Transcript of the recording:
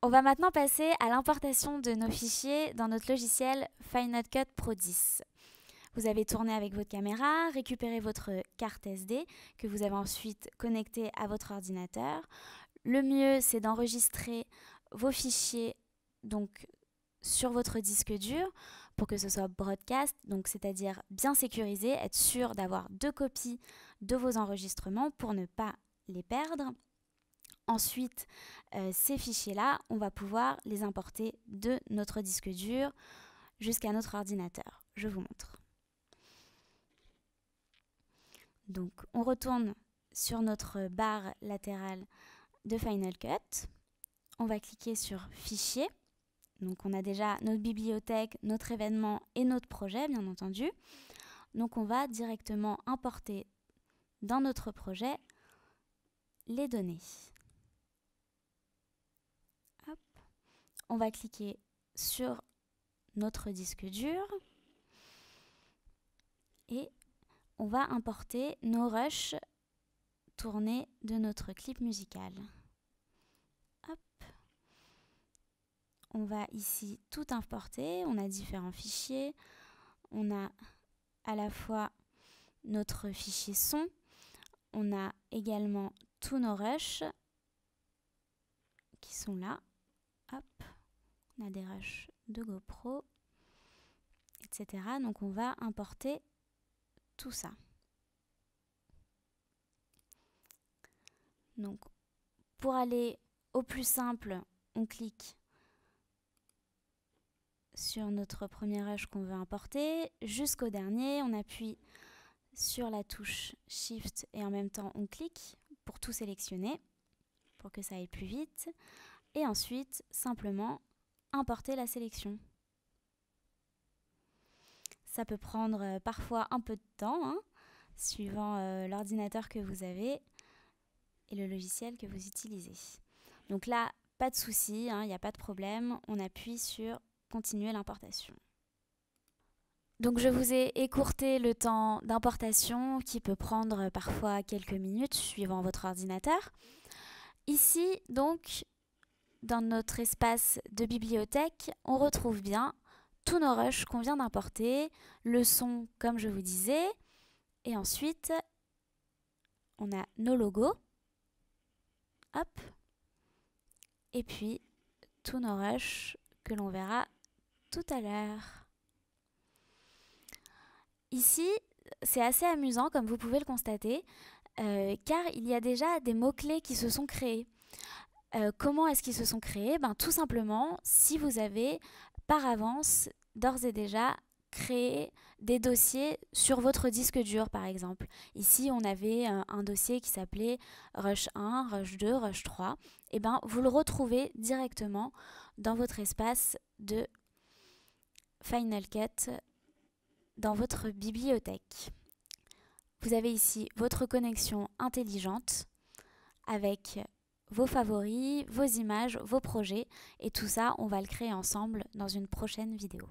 On va maintenant passer à l'importation de nos fichiers dans notre logiciel Final Cut Pro 10. Vous avez tourné avec votre caméra, récupéré votre carte SD que vous avez ensuite connectée à votre ordinateur. Le mieux, c'est d'enregistrer vos fichiers donc, sur votre disque dur pour que ce soit broadcast, donc c'est-à-dire bien sécurisé, être sûr d'avoir 2 copies de vos enregistrements pour ne pas les perdre. Ensuite, ces fichiers-là, on va pouvoir les importer de notre disque dur jusqu'à notre ordinateur. Je vous montre. Donc, on retourne sur notre barre latérale de Final Cut. On va cliquer sur Fichier. Donc, on a déjà notre bibliothèque, notre événement et notre projet, bien entendu. Donc, on va directement importer dans notre projet les données. Hop. On va cliquer sur notre disque dur et on va importer nos rushs tournés de notre clip musical. Hop. On va ici tout importer, on a différents fichiers, on a à la fois notre fichier son, on a également tous nos rushs qui sont là. Hop. On a des rushs de GoPro, etc. Donc on va importer tout ça. Donc pour aller au plus simple, on clique sur notre premier rush qu'on veut importer. Jusqu'au dernier, on appuie sur la touche Shift et en même temps on clique pour tout sélectionner, pour que ça aille plus vite. Et ensuite, simplement importer la sélection. Ça peut prendre parfois un peu de temps, hein, suivant l'ordinateur que vous avez et le logiciel que vous utilisez. Donc là, pas de souci, il n'y a pas de problème. On appuie sur Continuer l'importation. Donc je vous ai écourté le temps d'importation qui peut prendre parfois quelques minutes suivant votre ordinateur. Ici, donc, dans notre espace de bibliothèque, on retrouve bien tous nos rushs qu'on vient d'importer, le son comme je vous disais, et ensuite on a nos logos, hop, et puis tous nos rushs que l'on verra tout à l'heure. Ici, c'est assez amusant comme vous pouvez le constater, car il y a déjà des mots-clés qui se sont créés. Comment est-ce qu'ils se sont créés? Tout simplement, si vous avez par avance, d'ores et déjà, créé des dossiers sur votre disque dur, par exemple. Ici, on avait un dossier qui s'appelait Rush 1, Rush 2, Rush 3. Et vous le retrouvez directement dans votre espace de Final Cut, dans votre bibliothèque. Vous avez ici votre connexion intelligente avec vos favoris, vos images, vos projets, et tout ça, on va le créer ensemble dans une prochaine vidéo.